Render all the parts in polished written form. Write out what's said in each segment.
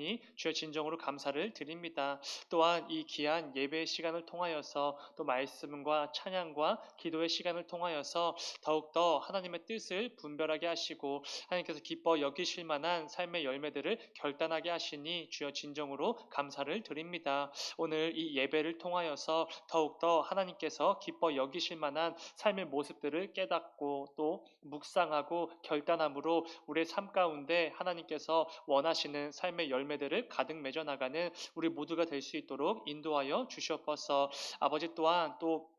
있으니 주여 진정으로 감사를 드립니다. 또한 이 귀한 예배의 시간을 통하여서 또 말씀과 찬양과 기도의 시간을 통하여서 더욱더 하나님의 뜻을 분별하게 하시고 하나님께서 기뻐 여기실 만한 삶의 열매들을 결단하게 하시니 주여 진정으로 감사를 드립니다. 오늘 이 예배를 통하여서 더욱더 하나님께서 기뻐 여기실 만한 삶의 모습들을 깨닫고 또 묵상하고 결단함으로 우리의 삶 가운데 하나님께서 원하시는 삶의 열매들을 가득 맺어 나가는 우리 모두가 될 수 있도록 인도하여 주시옵소서. 아버지 또한 또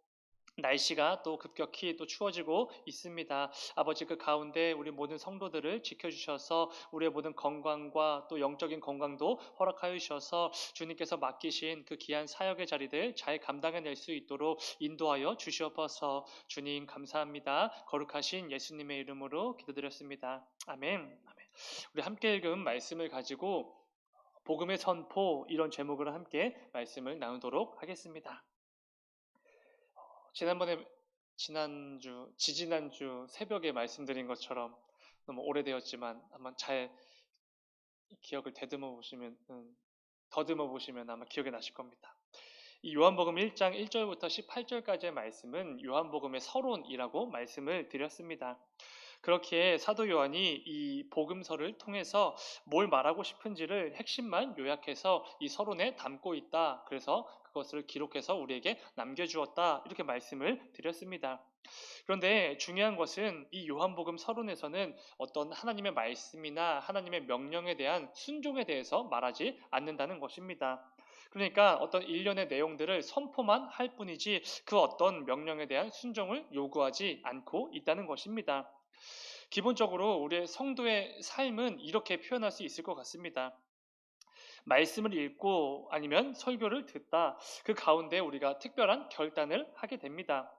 날씨가 또 급격히 또 추워지고 있습니다. 아버지 그 가운데 우리 모든 성도들을 지켜주셔서 우리의 모든 건강과 또 영적인 건강도 허락하여 주셔서 주님께서 맡기신 그 귀한 사역의 자리들 잘 감당해낼 수 있도록 인도하여 주시옵소서. 주님 감사합니다. 거룩하신 예수님의 이름으로 기도드렸습니다. 아멘. 아멘. 우리 함께 읽은 말씀을 가지고 복음의 선포 이런 제목으로 함께 말씀을 나누도록 하겠습니다. 지난번에 지지난주 새벽에 말씀드린 것처럼 너무 오래되었지만 한번 잘 기억을 더듬어 보시면 아마 기억이 나실 겁니다. 이 요한복음 1장 1절부터 18절까지의 말씀은 요한복음의 서론이라고 말씀을 드렸습니다. 그렇기에 사도 요한이 이 복음서를 통해서 뭘 말하고 싶은지를 핵심만 요약해서 이 서론에 담고 있다. 그래서 그것을 기록해서 우리에게 남겨주었다. 이렇게 말씀을 드렸습니다. 그런데 중요한 것은 이 요한복음 서론에서는 어떤 하나님의 말씀이나 하나님의 명령에 대한 순종에 대해서 말하지 않는다는 것입니다. 그러니까 어떤 일련의 내용들을 선포만 할 뿐이지 그 어떤 명령에 대한 순종을 요구하지 않고 있다는 것입니다. 기본적으로 우리의 성도의 삶은 이렇게 표현할 수 있을 것 같습니다. 말씀을 읽고 아니면 설교를 듣다 그 가운데 우리가 특별한 결단을 하게 됩니다.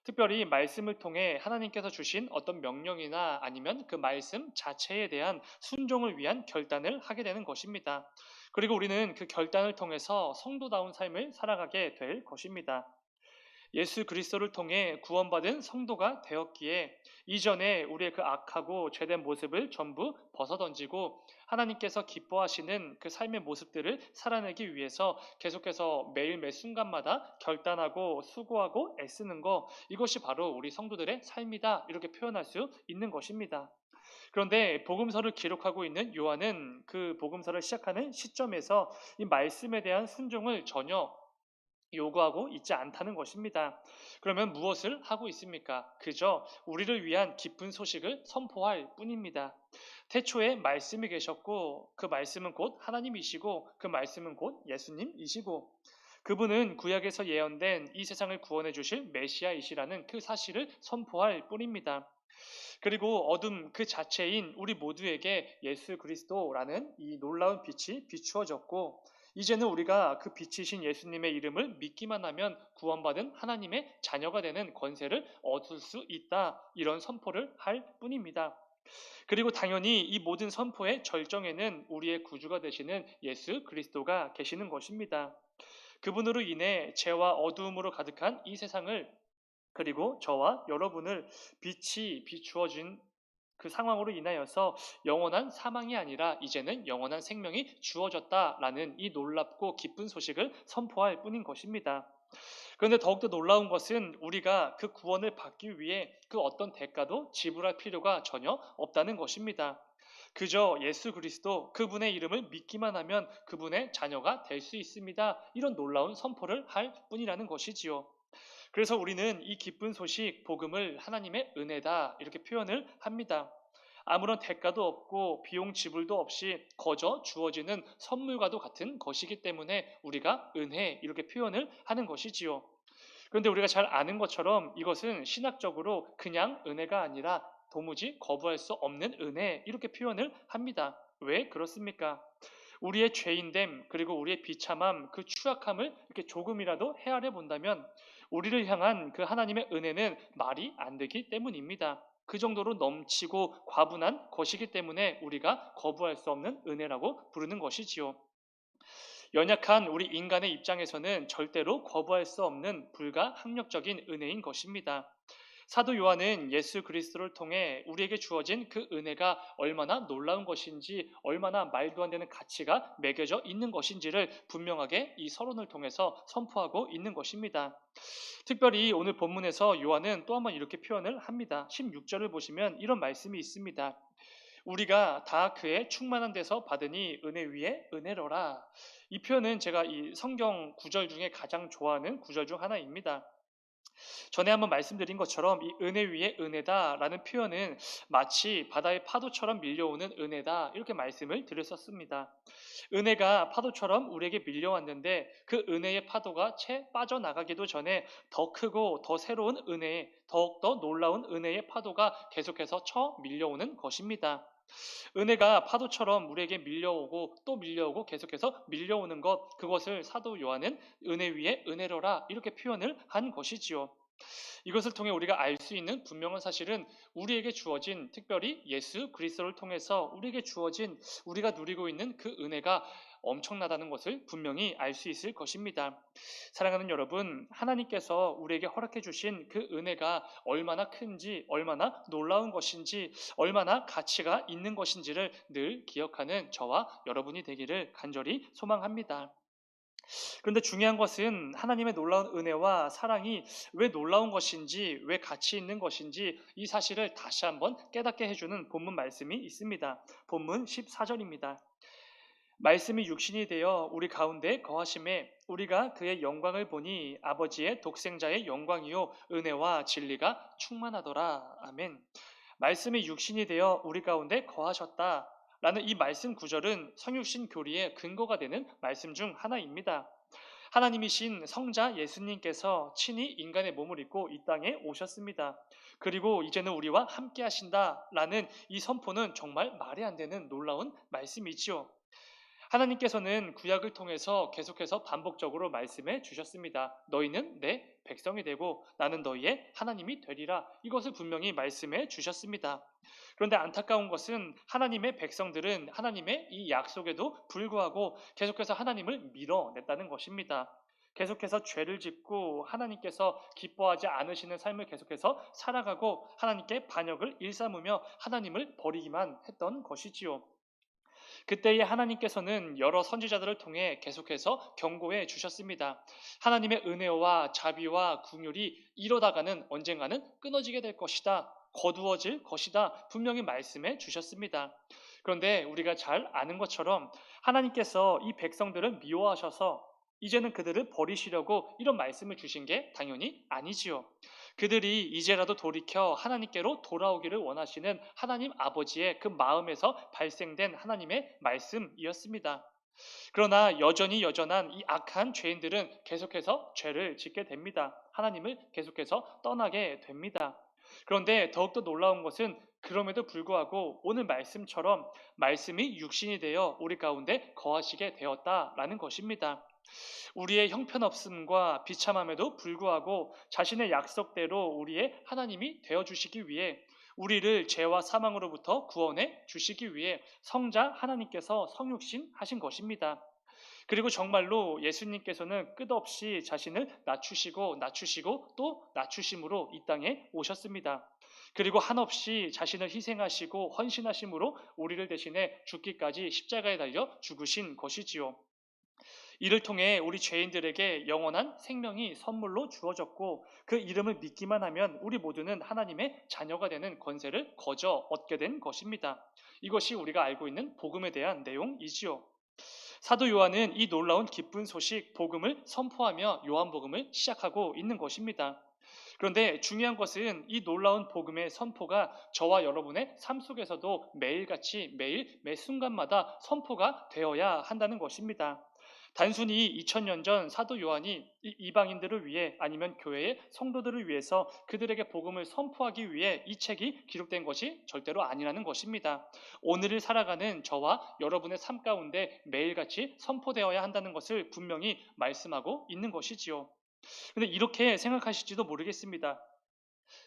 특별히 말씀을 통해 하나님께서 주신 어떤 명령이나 아니면 그 말씀 자체에 대한 순종을 위한 결단을 하게 되는 것입니다. 그리고 우리는 그 결단을 통해서 성도다운 삶을 살아가게 될 것입니다. 예수 그리스도를 통해 구원받은 성도가 되었기에 이전에 우리의 그 악하고 죄된 모습을 전부 벗어던지고 하나님께서 기뻐하시는 그 삶의 모습들을 살아내기 위해서 계속해서 매일 매 순간마다 결단하고 수고하고 애쓰는 것, 이것이 바로 우리 성도들의 삶이다, 이렇게 표현할 수 있는 것입니다. 그런데 복음서를 기록하고 있는 요한은 그 복음서를 시작하는 시점에서 이 말씀에 대한 순종을 전혀 요구하고 있지 않다는 것입니다. 그러면 무엇을 하고 있습니까? 그저 우리를 위한 기쁜 소식을 선포할 뿐입니다. 태초에 말씀이 계셨고 그 말씀은 곧 하나님이시고 그 말씀은 곧 예수님이시고 그분은 구약에서 예언된 이 세상을 구원해 주실 메시아이시라는 그 사실을 선포할 뿐입니다. 그리고 어둠 그 자체인 우리 모두에게 예수 그리스도라는 이 놀라운 빛이 비추어졌고 이제는 우리가 그 빛이신 예수님의 이름을 믿기만 하면 구원받은 하나님의 자녀가 되는 권세를 얻을 수 있다. 이런 선포를 할 뿐입니다. 그리고 당연히 이 모든 선포의 절정에는 우리의 구주가 되시는 예수 그리스도가 계시는 것입니다. 그분으로 인해 죄와 어두움으로 가득한 이 세상을 그리고 저와 여러분을 빛이 비추어진 그 상황으로 인하여서 영원한 사망이 아니라 이제는 영원한 생명이 주어졌다라는 이 놀랍고 기쁜 소식을 선포할 뿐인 것입니다. 그런데 더욱더 놀라운 것은 우리가 그 구원을 받기 위해 그 어떤 대가도 지불할 필요가 전혀 없다는 것입니다. 그저 예수 그리스도 그분의 이름을 믿기만 하면 그분의 자녀가 될 수 있습니다. 이런 놀라운 선포를 할 뿐이라는 것이지요. 그래서 우리는 이 기쁜 소식, 복음을 하나님의 은혜다 이렇게 표현을 합니다. 아무런 대가도 없고 비용 지불도 없이 거저 주어지는 선물과도 같은 것이기 때문에 우리가 은혜 이렇게 표현을 하는 것이지요. 그런데 우리가 잘 아는 것처럼 이것은 신학적으로 그냥 은혜가 아니라 도무지 거부할 수 없는 은혜 이렇게 표현을 합니다. 왜 그렇습니까? 우리의 죄인됨 그리고 우리의 비참함 그 추악함을 이렇게 조금이라도 헤아려 본다면 우리를 향한 그 하나님의 은혜는 말이 안 되기 때문입니다. 그 정도로 넘치고 과분한 것이기 때문에 우리가 거부할 수 없는 은혜라고 부르는 것이지요. 연약한 우리 인간의 입장에서는 절대로 거부할 수 없는 불가항력적인 은혜인 것입니다. 사도 요한은 예수 그리스도를 통해 우리에게 주어진 그 은혜가 얼마나 놀라운 것인지, 얼마나 말도 안 되는 가치가 매겨져 있는 것인지를 분명하게 이 서론을 통해서 선포하고 있는 것입니다. 특별히 오늘 본문에서 요한은 또 한번 이렇게 표현을 합니다. 16절을 보시면 이런 말씀이 있습니다. 우리가 다 그의 충만한 데서 받으니 은혜 위에 은혜로라. 이 표현은 제가 이 성경 구절 중에 가장 좋아하는 구절 중 하나입니다. 전에 한번 말씀드린 것처럼 이 은혜 위에 은혜다라는 표현은 마치 바다의 파도처럼 밀려오는 은혜다, 이렇게 말씀을 드렸었습니다. 은혜가 파도처럼 우리에게 밀려왔는데 그 은혜의 파도가 채 빠져나가기도 전에 더 크고 더 새로운 은혜, 더욱더 놀라운 은혜의 파도가 계속해서 쳐 밀려오는 것입니다. 은혜가 파도처럼 우리에게 밀려오고 또 밀려오고 계속해서 밀려오는 것, 그것을 사도 요한은 은혜 위에 은혜로라, 이렇게 표현을 한 것이지요. 이것을 통해 우리가 알 수 있는 분명한 사실은 우리에게 주어진, 특별히 예수 그리스도를 통해서 우리에게 주어진, 우리가 누리고 있는 그 은혜가 엄청나다는 것을 분명히 알 수 있을 것입니다. 사랑하는 여러분, 하나님께서 우리에게 허락해 주신 그 은혜가 얼마나 큰지, 얼마나 놀라운 것인지, 얼마나 가치가 있는 것인지를 늘 기억하는 저와 여러분이 되기를 간절히 소망합니다. 그런데 중요한 것은 하나님의 놀라운 은혜와 사랑이 왜 놀라운 것인지, 왜 가치 있는 것인지, 이 사실을 다시 한번 깨닫게 해주는 본문 말씀이 있습니다. 본문 14절입니다. 말씀이 육신이 되어 우리 가운데 거하심에 우리가 그의 영광을 보니 아버지의 독생자의 영광이요 은혜와 진리가 충만하더라. 아멘. 말씀이 육신이 되어 우리 가운데 거하셨다 라는 이 말씀 구절은 성육신 교리의 근거가 되는 말씀 중 하나입니다. 하나님이신 성자 예수님께서 친히 인간의 몸을 입고 이 땅에 오셨습니다. 그리고 이제는 우리와 함께 하신다라는 이 선포는 정말 말이 안 되는 놀라운 말씀이지요. 하나님께서는 구약을 통해서 계속해서 반복적으로 말씀해 주셨습니다. 너희는 내 백성이 되고 나는 너희의 하나님이 되리라. 이것을 분명히 말씀해 주셨습니다. 그런데 안타까운 것은 하나님의 백성들은 하나님의 이 약속에도 불구하고 계속해서 하나님을 밀어냈다는 것입니다. 계속해서 죄를 짓고 하나님께서 기뻐하지 않으시는 삶을 계속해서 살아가고 하나님께 반역을 일삼으며 하나님을 버리기만 했던 것이지요. 그때에 하나님께서는 여러 선지자들을 통해 계속해서 경고해 주셨습니다. 하나님의 은혜와 자비와 긍휼이 이러다가는 언젠가는 끊어지게 될 것이다. 거두어질 것이다. 분명히 말씀해 주셨습니다. 그런데 우리가 잘 아는 것처럼 하나님께서 이 백성들을 미워하셔서 이제는 그들을 버리시려고 이런 말씀을 주신 게 당연히 아니지요. 그들이 이제라도 돌이켜 하나님께로 돌아오기를 원하시는 하나님 아버지의 그 마음에서 발생된 하나님의 말씀이었습니다. 그러나 여전한 이 악한 죄인들은 계속해서 죄를 짓게 됩니다. 하나님을 계속해서 떠나게 됩니다. 그런데 더욱더 놀라운 것은 그럼에도 불구하고 오늘 말씀처럼 말씀이 육신이 되어 우리 가운데 거하시게 되었다라는 것입니다. 우리의 형편없음과 비참함에도 불구하고 자신의 약속대로 우리의 하나님이 되어주시기 위해 우리를 죄와 사망으로부터 구원해 주시기 위해 성자 하나님께서 성육신 하신 것입니다. 그리고 정말로 예수님께서는 끝없이 자신을 낮추시고 또 낮추심으로 이 땅에 오셨습니다. 그리고 한없이 자신을 희생하시고 헌신하심으로 우리를 대신해 죽기까지 십자가에 달려 죽으신 것이지요. 이를 통해 우리 죄인들에게 영원한 생명이 선물로 주어졌고 그 이름을 믿기만 하면 우리 모두는 하나님의 자녀가 되는 권세를 거저 얻게 된 것입니다. 이것이 우리가 알고 있는 복음에 대한 내용이지요. 사도 요한은 이 놀라운 기쁜 소식 복음을 선포하며 요한복음을 시작하고 있는 것입니다. 그런데 중요한 것은 이 놀라운 복음의 선포가 저와 여러분의 삶 속에서도 매일같이 매일 매 순간마다 선포가 되어야 한다는 것입니다. 단순히 2000년 전 사도 요한이 이방인들을 위해 아니면 교회의 성도들을 위해서 그들에게 복음을 선포하기 위해 이 책이 기록된 것이 절대로 아니라는 것입니다. 오늘을 살아가는 저와 여러분의 삶 가운데 매일같이 선포되어야 한다는 것을 분명히 말씀하고 있는 것이지요. 그런데 이렇게 생각하실지도 모르겠습니다.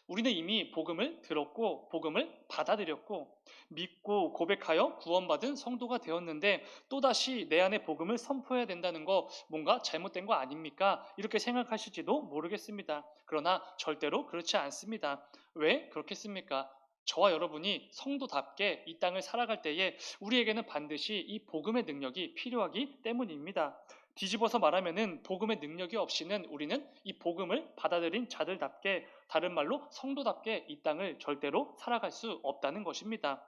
우리는 이미 복음을 들었고 복음을 받아들였고 믿고 고백하여 구원받은 성도가 되었는데 또다시 내 안에 복음을 선포해야 된다는 거 뭔가 잘못된 거 아닙니까? 이렇게 생각하실지도 모르겠습니다. 그러나 절대로 그렇지 않습니다. 왜 그렇겠습니까? 저와 여러분이 성도답게 이 땅을 살아갈 때에 우리에게는 반드시 이 복음의 능력이 필요하기 때문입니다. 뒤집어서 말하면은 복음의 능력이 없이는 우리는 이 복음을 받아들인 자들답게, 다른 말로 성도답게 이 땅을 절대로 살아갈 수 없다는 것입니다.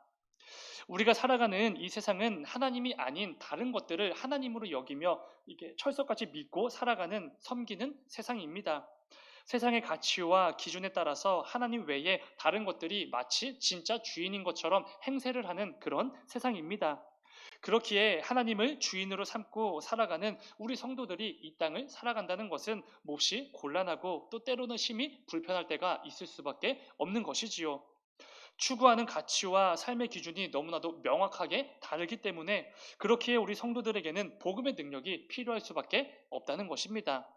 우리가 살아가는 이 세상은 하나님이 아닌 다른 것들을 하나님으로 여기며 이게 철석같이 믿고 살아가는, 섬기는 세상입니다. 세상의 가치와 기준에 따라서 하나님 외에 다른 것들이 마치 진짜 주인인 것처럼 행세를 하는 그런 세상입니다. 그렇기에 하나님을 주인으로 삼고 살아가는 우리 성도들이 이 땅을 살아간다는 것은 몹시 곤란하고 또 때로는 심히 불편할 때가 있을 수밖에 없는 것이지요. 추구하는 가치와 삶의 기준이 너무나도 명확하게 다르기 때문에 그렇기에 우리 성도들에게는 복음의 능력이 필요할 수밖에 없다는 것입니다.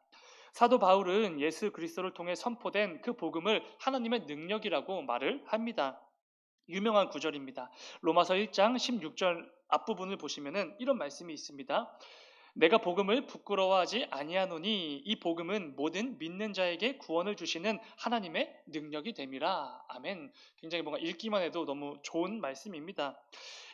사도 바울은 예수 그리스도를 통해 선포된 그 복음을 하나님의 능력이라고 말을 합니다. 유명한 구절입니다. 로마서 1장 16절 앞부분을 보시면은 이런 말씀이 있습니다. 내가 복음을 부끄러워하지 아니하노니 이 복음은 모든 믿는 자에게 구원을 주시는 하나님의 능력이 됨이라. 아멘. 굉장히 뭔가 읽기만 해도 너무 좋은 말씀입니다.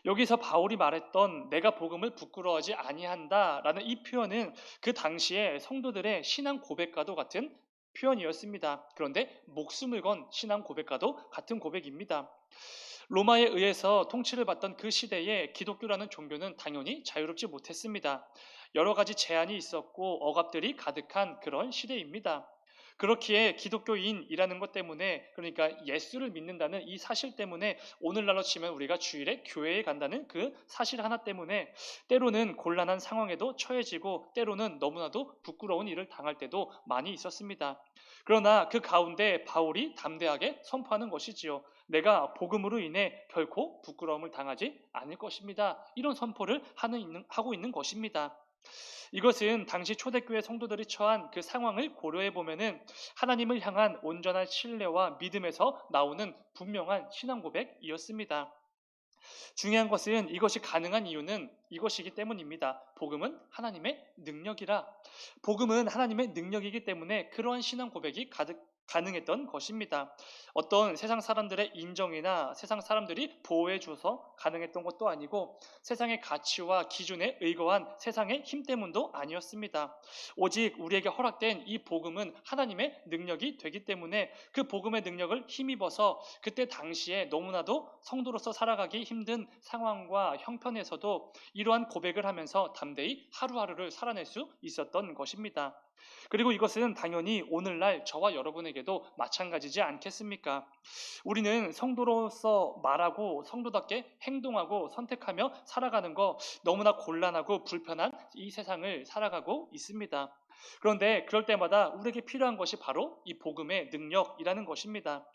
여기서 바울이 말했던 내가 복음을 부끄러워하지 아니한다라는 이 표현은 그 당시에 성도들의 신앙 고백과도 같은 표현이었습니다. 그런데 목숨을 건 신앙 고백과도 같은 고백입니다. 로마에 의해서 통치를 받던 그 시대에 기독교라는 종교는 당연히 자유롭지 못했습니다. 여러 가지 제한이 있었고 억압들이 가득한 그런 시대입니다. 그렇기에 기독교인이라는 것 때문에, 그러니까 예수를 믿는다는 이 사실 때문에, 오늘날로 치면 우리가 주일에 교회에 간다는 그 사실 하나 때문에 때로는 곤란한 상황에도 처해지고 때로는 너무나도 부끄러운 일을 당할 때도 많이 있었습니다. 그러나 그 가운데 바울이 담대하게 선포하는 것이지요. 내가 복음으로 인해 결코 부끄러움을 당하지 않을 것입니다. 이런 선포를 하고 있는 것입니다. 이것은 당시 초대교회 성도들이 처한 그 상황을 고려해 보면은 하나님을 향한 온전한 신뢰와 믿음에서 나오는 분명한 신앙 고백이었습니다. 중요한 것은 이것이 가능한 이유는 이것이기 때문입니다. 복음은 하나님의 능력이라. 복음은 하나님의 능력이기 때문에 그러한 신앙 고백이 가능했던 것입니다. 어떤 세상 사람들의 인정이나 세상 사람들이 보호해 줘서 가능했던 것도 아니고 세상의 가치와 기준에 의거한 세상의 힘 때문도 아니었습니다. 오직 우리에게 허락된 이 복음은 하나님의 능력이 되기 때문에 그 복음의 능력을 힘입어서 그때 당시에 너무나도 성도로서 살아가기 힘든 상황과 형편에서도 이러한 고백을 하면서 담대히 하루하루를 살아낼 수 있었던 것입니다. 그리고 이것은 당연히 오늘날 저와 여러분에게도 마찬가지지 않겠습니까? 우리는 성도로서 말하고 성도답게 행동하고 선택하며 살아가는 거 너무나 곤란하고 불편한 이 세상을 살아가고 있습니다. 그런데 그럴 때마다 우리에게 필요한 것이 바로 이 복음의 능력이라는 것입니다.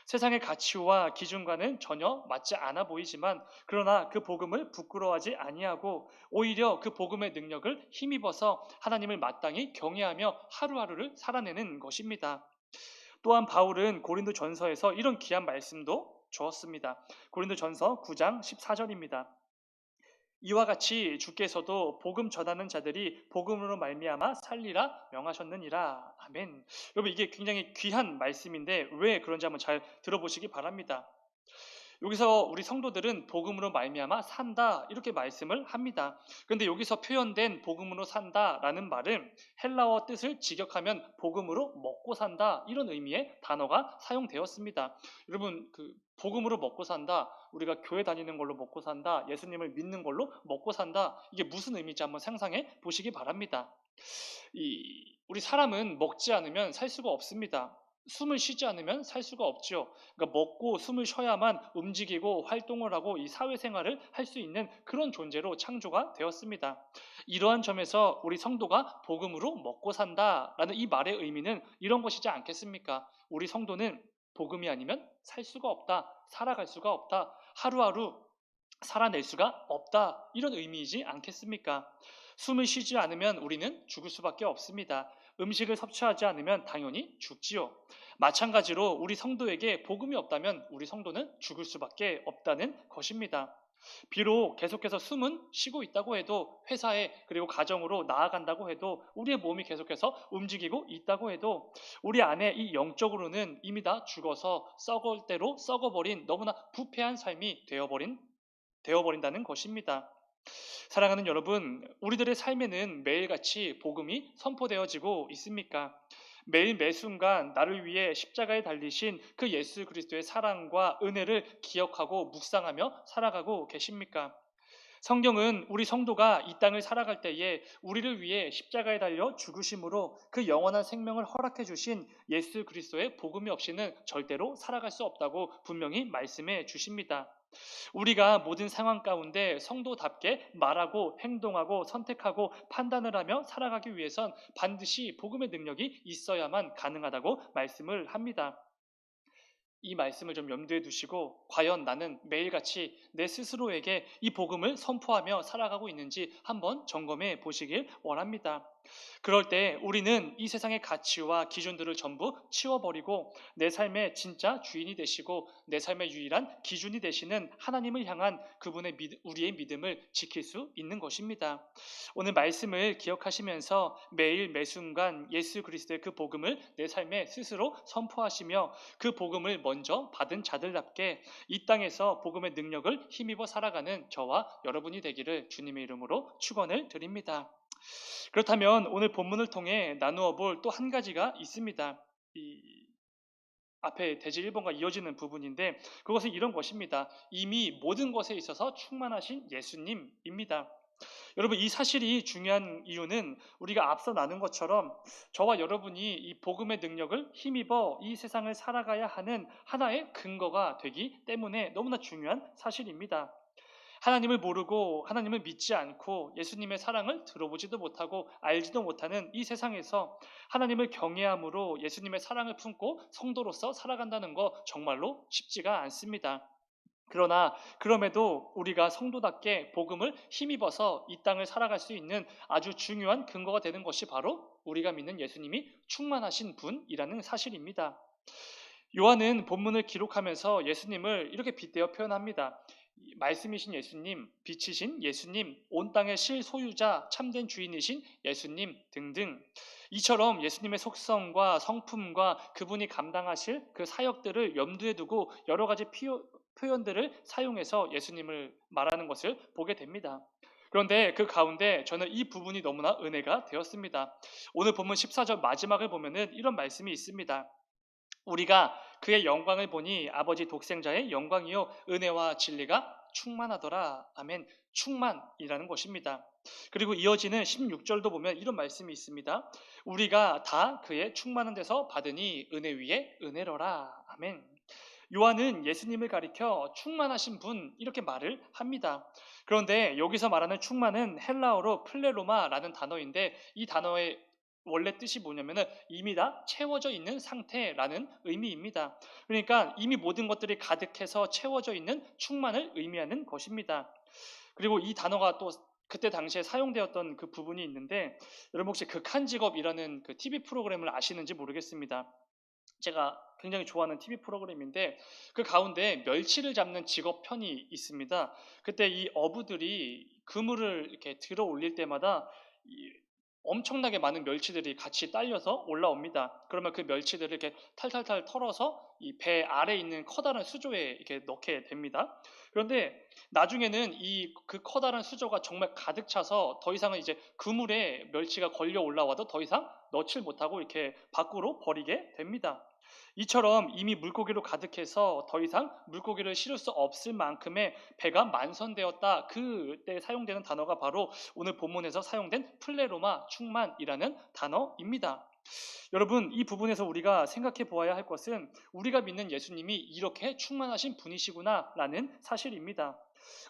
세상의 가치와 기준과는 전혀 맞지 않아 보이지만 그러나 그 복음을 부끄러워하지 아니하고 오히려 그 복음의 능력을 힘입어서 하나님을 마땅히 경외하며 하루하루를 살아내는 것입니다. 또한 바울은 고린도전서에서 이런 귀한 말씀도 주었습니다. 고린도전서 9장 14절입니다. 이와 같이 주께서도 복음 전하는 자들이 복음으로 말미암아 살리라 명하셨느니라. 아멘. 여러분 이게 굉장히 귀한 말씀인데 왜 그런지 한번 잘 들어보시기 바랍니다. 여기서 우리 성도들은 복음으로 말미암아 산다 이렇게 말씀을 합니다. 그런데 여기서 표현된 복음으로 산다라는 말은 헬라어 뜻을 직역하면 복음으로 먹고 산다 이런 의미의 단어가 사용되었습니다. 여러분 그 복음으로 먹고 산다, 우리가 교회 다니는 걸로 먹고 산다, 예수님을 믿는 걸로 먹고 산다, 이게 무슨 의미인지 한번 상상해 보시기 바랍니다. 우리 사람은 먹지 않으면 살 수가 없습니다. 숨을 쉬지 않으면 살 수가 없죠. 그러니까 먹고 숨을 쉬어야만 움직이고 활동을 하고 이 사회생활을 할 수 있는 그런 존재로 창조가 되었습니다. 이러한 점에서 우리 성도가 복음으로 먹고 산다라는 이 말의 의미는 이런 것이지 않겠습니까? 우리 성도는 복음이 아니면 살 수가 없다, 살아갈 수가 없다, 하루하루 살아낼 수가 없다 이런 의미이지 않겠습니까? 숨을 쉬지 않으면 우리는 죽을 수밖에 없습니다. 음식을 섭취하지 않으면 당연히 죽지요. 마찬가지로 우리 성도에게 복음이 없다면 우리 성도는 죽을 수밖에 없다는 것입니다. 비록 계속해서 숨은 쉬고 있다고 해도, 회사에 그리고 가정으로 나아간다고 해도, 우리의 몸이 계속해서 움직이고 있다고 해도 우리 안에 이 영적으로는 이미 다 죽어서 썩을 대로 썩어버린, 너무나 부패한 삶이 되어버린다는 것입니다. 사랑하는 여러분, 우리들의 삶에는 매일같이 복음이 선포되어지고 있습니까? 매일 매순간 나를 위해 십자가에 달리신 그 예수 그리스도의 사랑과 은혜를 기억하고 묵상하며 살아가고 계십니까? 성경은 우리 성도가 이 땅을 살아갈 때에 우리를 위해 십자가에 달려 죽으심으로 그 영원한 생명을 허락해 주신 예수 그리스도의 복음이 없이는 절대로 살아갈 수 없다고 분명히 말씀해 주십니다. 우리가 모든 상황 가운데 성도답게 말하고 행동하고 선택하고 판단을 하며 살아가기 위해선 반드시 복음의 능력이 있어야만 가능하다고 말씀을 합니다. 이 말씀을 좀 염두에 두시고 과연 나는 매일같이 내 스스로에게 이 복음을 선포하며 살아가고 있는지 한번 점검해 보시길 원합니다. 그럴 때 우리는 이 세상의 가치와 기준들을 전부 치워버리고 내 삶의 진짜 주인이 되시고 내 삶의 유일한 기준이 되시는 하나님을 향한 우리의 믿음을 지킬 수 있는 것입니다. 오늘 말씀을 기억하시면서 매일 매순간 예수 그리스도의 그 복음을 내 삶에 스스로 선포하시며 그 복음을 먼저 받은 자들답게 이 땅에서 복음의 능력을 힘입어 살아가는 저와 여러분이 되기를 주님의 이름으로 축원을 드립니다. 그렇다면 오늘 본문을 통해 나누어 볼 또 한 가지가 있습니다. 이 앞에 대지 1번과 이어지는 부분인데 그것은 이런 것입니다. 이미 모든 것에 있어서 충만하신 예수님입니다. 여러분, 이 사실이 중요한 이유는 우리가 앞서 나눈 것처럼 저와 여러분이 이 복음의 능력을 힘입어 이 세상을 살아가야 하는 하나의 근거가 되기 때문에 너무나 중요한 사실입니다. 하나님을 모르고 하나님을 믿지 않고 예수님의 사랑을 들어보지도 못하고 알지도 못하는 이 세상에서 하나님을 경외함으로 예수님의 사랑을 품고 성도로서 살아간다는 거 정말로 쉽지가 않습니다. 그러나 그럼에도 우리가 성도답게 복음을 힘입어서 이 땅을 살아갈 수 있는 아주 중요한 근거가 되는 것이 바로 우리가 믿는 예수님이 충만하신 분이라는 사실입니다. 요한은 본문을 기록하면서 예수님을 이렇게 빗대어 표현합니다. 말씀이신 예수님, 빛이신 예수님, 온 땅의 실소유자, 참된 주인이신 예수님 등등. 이처럼 예수님의 속성과 성품과 그분이 감당하실 그 사역들을 염두에 두고 여러 가지 표현들을 사용해서 예수님을 말하는 것을 보게 됩니다. 그런데 그 가운데 저는 이 부분이 너무나 은혜가 되었습니다. 오늘 본문 14절 마지막을 보면은 이런 말씀이 있습니다. 우리가 그의 영광을 보니 아버지 독생자의 영광이요 은혜와 진리가 충만하더라. 아멘. 충만이라는 것입니다. 그리고 이어지는 16절도 보면 이런 말씀이 있습니다. 우리가 다 그의 충만한 데서 받으니 은혜 위에 은혜로라. 아멘. 요한은 예수님을 가리켜 충만하신 분 이렇게 말을 합니다. 그런데 여기서 말하는 충만은 헬라어로 플레로마라는 단어인데 이 단어의 원래 뜻이 뭐냐면은 이미 다 채워져 있는 상태라는 의미입니다. 그러니까 이미 모든 것들이 가득해서 채워져 있는 충만을 의미하는 것입니다. 그리고 이 단어가 또 그때 당시에 사용되었던 그 부분이 있는데 여러분 혹시 극한 직업이라는 그 TV 프로그램을 아시는지 모르겠습니다. 제가 굉장히 좋아하는 TV 프로그램인데 그 가운데 멸치를 잡는 직업 편이 있습니다. 그때 이 어부들이 그물을 이렇게 들어 올릴 때마다 엄청나게 많은 멸치들이 같이 딸려서 올라옵니다. 그러면 그 멸치들을 이렇게 탈탈탈 털어서 이 배 아래에 있는 커다란 수조에 이렇게 넣게 됩니다. 그런데 나중에는 그 커다란 수조가 정말 가득 차서 더 이상은 이제 그물에 멸치가 걸려 올라와도 더 이상 넣질 못하고 이렇게 밖으로 버리게 됩니다. 이처럼 이미 물고기로 가득해서 더 이상 물고기를 실을 수 없을 만큼의 배가 만선되었다. 그때 사용되는 단어가 바로 오늘 본문에서 사용된 플레로마 충만이라는 단어입니다. 여러분, 이 부분에서 우리가 생각해 보아야 할 것은 우리가 믿는 예수님이 이렇게 충만하신 분이시구나라는 사실입니다.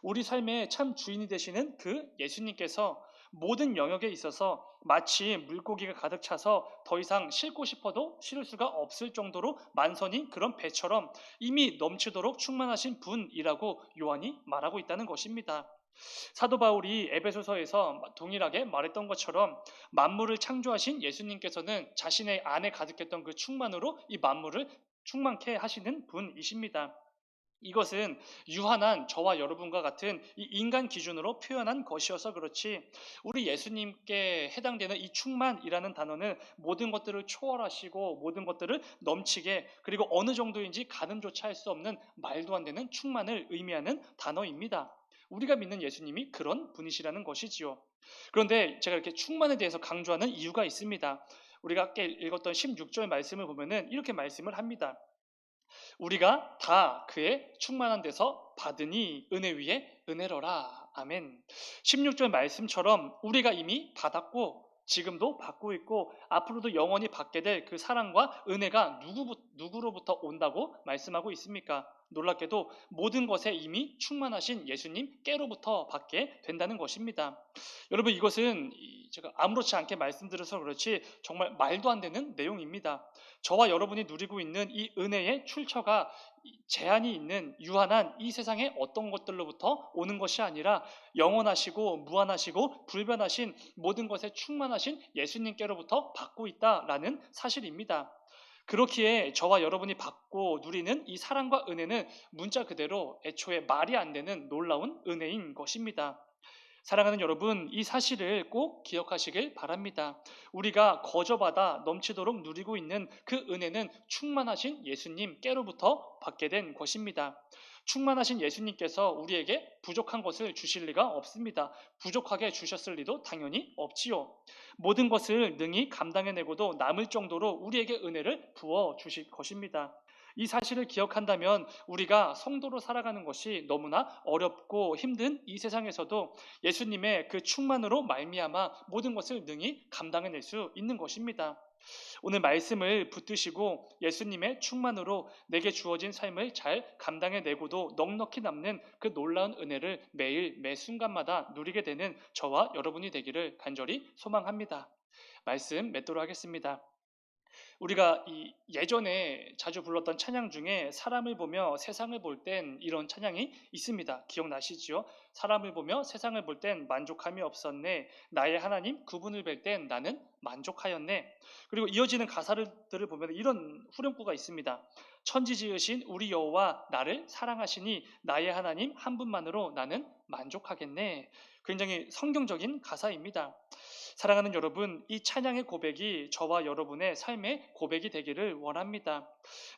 우리 삶의 참 주인이 되시는 그 예수님께서 모든 영역에 있어서 마치 물고기가 가득 차서 더 이상 싣고 싶어도 실을 수가 없을 정도로 만선인 그런 배처럼 이미 넘치도록 충만하신 분이라고 요한이 말하고 있다는 것입니다. 사도 바울이 에베소서에서 동일하게 말했던 것처럼 만물을 창조하신 예수님께서는 자신의 안에 가득했던 그 충만으로 이 만물을 충만케 하시는 분이십니다. 이것은 유한한 저와 여러분과 같은 이 인간 기준으로 표현한 것이어서 그렇지, 우리 예수님께 해당되는 이 충만이라는 단어는 모든 것들을 초월하시고 모든 것들을 넘치게, 그리고 어느 정도인지 가늠조차 할 수 없는 말도 안 되는 충만을 의미하는 단어입니다. 우리가 믿는 예수님이 그런 분이시라는 것이지요. 그런데 제가 이렇게 충만에 대해서 강조하는 이유가 있습니다. 우리가 아까 읽었던 16절 말씀을 보면은 이렇게 말씀을 합니다. 우리가 다 그의 충만한 데서 받으니 은혜 위에 은혜로라. 아멘. 16절 말씀처럼 우리가 이미 받았고 지금도 받고 있고 앞으로도 영원히 받게 될 그 사랑과 은혜가 누구로부터 온다고 말씀하고 있습니까? 놀랍게도 모든 것에 이미 충만하신 예수님께로부터 받게 된다는 것입니다. 여러분, 이것은 제가 아무렇지 않게 말씀드려서 그렇지 정말 말도 안 되는 내용입니다. 저와 여러분이 누리고 있는 이 은혜의 출처가 제한이 있는 유한한 이 세상의 어떤 것들로부터 오는 것이 아니라 영원하시고 무한하시고 불변하신 모든 것에 충만하신 예수님께로부터 받고 있다라는 사실입니다. 그렇기에 저와 여러분이 받고 누리는 이 사랑과 은혜는 문자 그대로 애초에 말이 안 되는 놀라운 은혜인 것입니다. 사랑하는 여러분, 이 사실을 꼭 기억하시길 바랍니다. 우리가 거저받아 넘치도록 누리고 있는 그 은혜는 충만하신 예수님께로부터 받게 된 것입니다. 충만하신 예수님께서 우리에게 부족한 것을 주실 리가 없습니다. 부족하게 주셨을 리도 당연히 없지요. 모든 것을 능히 감당해내고도 남을 정도로 우리에게 은혜를 부어 주실 것입니다. 이 사실을 기억한다면 우리가 성도로 살아가는 것이 너무나 어렵고 힘든 이 세상에서도 예수님의 그 충만으로 말미암아 모든 것을 능히 감당해낼 수 있는 것입니다. 오늘 말씀을 붙드시고 예수님의 충만으로 내게 주어진 삶을 잘 감당해내고도 넉넉히 남는 그 놀라운 은혜를 매일 매 순간마다 누리게 되는 저와 여러분이 되기를 간절히 소망합니다. 말씀 맺도록 하겠습니다. 우리가 예전에 자주 불렀던 찬양 중에 사람을 보며 세상을 볼 땐 이런 찬양이 있습니다. 기억나시지요? 사람을 보며 세상을 볼 땐 만족함이 없었네. 나의 하나님 그분을 뵐 땐 나는 만족하였네. 그리고 이어지는 가사들을 보면 이런 후렴구가 있습니다. 천지 지으신 우리 여호와 나를 사랑하시니 나의 하나님 한 분만으로 나는 만족하겠네. 굉장히 성경적인 가사입니다. 사랑하는 여러분, 이 찬양의 고백이 저와 여러분의 삶의 고백이 되기를 원합니다.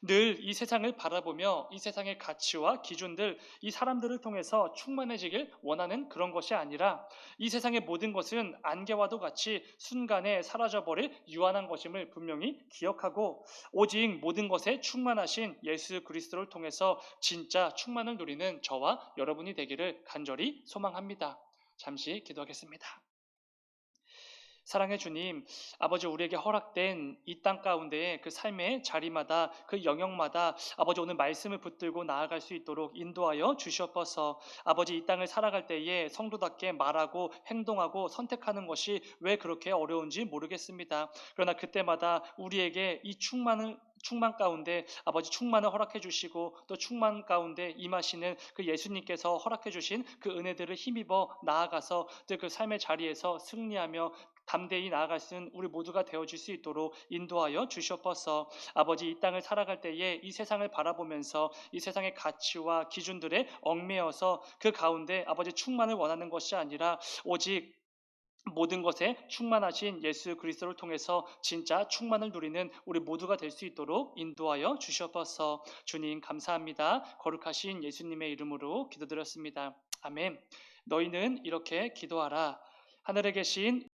늘 이 세상을 바라보며 이 세상의 가치와 기준들, 이 사람들을 통해서 충만해지길 원하는 그런 것이 아니라 이 세상의 모든 것은 안개와도 같이 순간에 사라져버릴 유한한 것임을 분명히 기억하고 오직 모든 것에 충만하신 예수 그리스도를 통해서 진짜 충만을 누리는 저와 여러분이 되기를 간절히 소망합니다. 잠시 기도하겠습니다. 사랑해 주님, 아버지 우리에게 허락된 이 땅 가운데의 그 삶의 자리마다 그 영역마다 아버지 오늘 말씀을 붙들고 나아갈 수 있도록 인도하여 주시옵소서. 아버지 이 땅을 살아갈 때에 성도답게 말하고 행동하고 선택하는 것이 왜 그렇게 어려운지 모르겠습니다. 그러나 그때마다 우리에게 이 충만 가운데 아버지 충만을 허락해 주시고 또 충만 가운데 임하시는 그 예수님께서 허락해 주신 그 은혜들을 힘입어 나아가서 그 삶의 자리에서 승리하며 담대히 나아갈 수 있는 우리 모두가 되어줄 수 있도록 인도하여 주시옵소서. 아버지 이 땅을 살아갈 때에 이 세상을 바라보면서 이 세상의 가치와 기준들에 얽매여서 그 가운데 아버지 충만을 원하는 것이 아니라 오직 모든 것에 충만하신 예수 그리스도를 통해서 진짜 충만을 누리는 우리 모두가 될 수 있도록 인도하여 주시옵소서. 주님 감사합니다. 거룩하신 예수님의 이름으로 기도드렸습니다. 아멘. 너희는 이렇게 기도하라. 하늘에 계신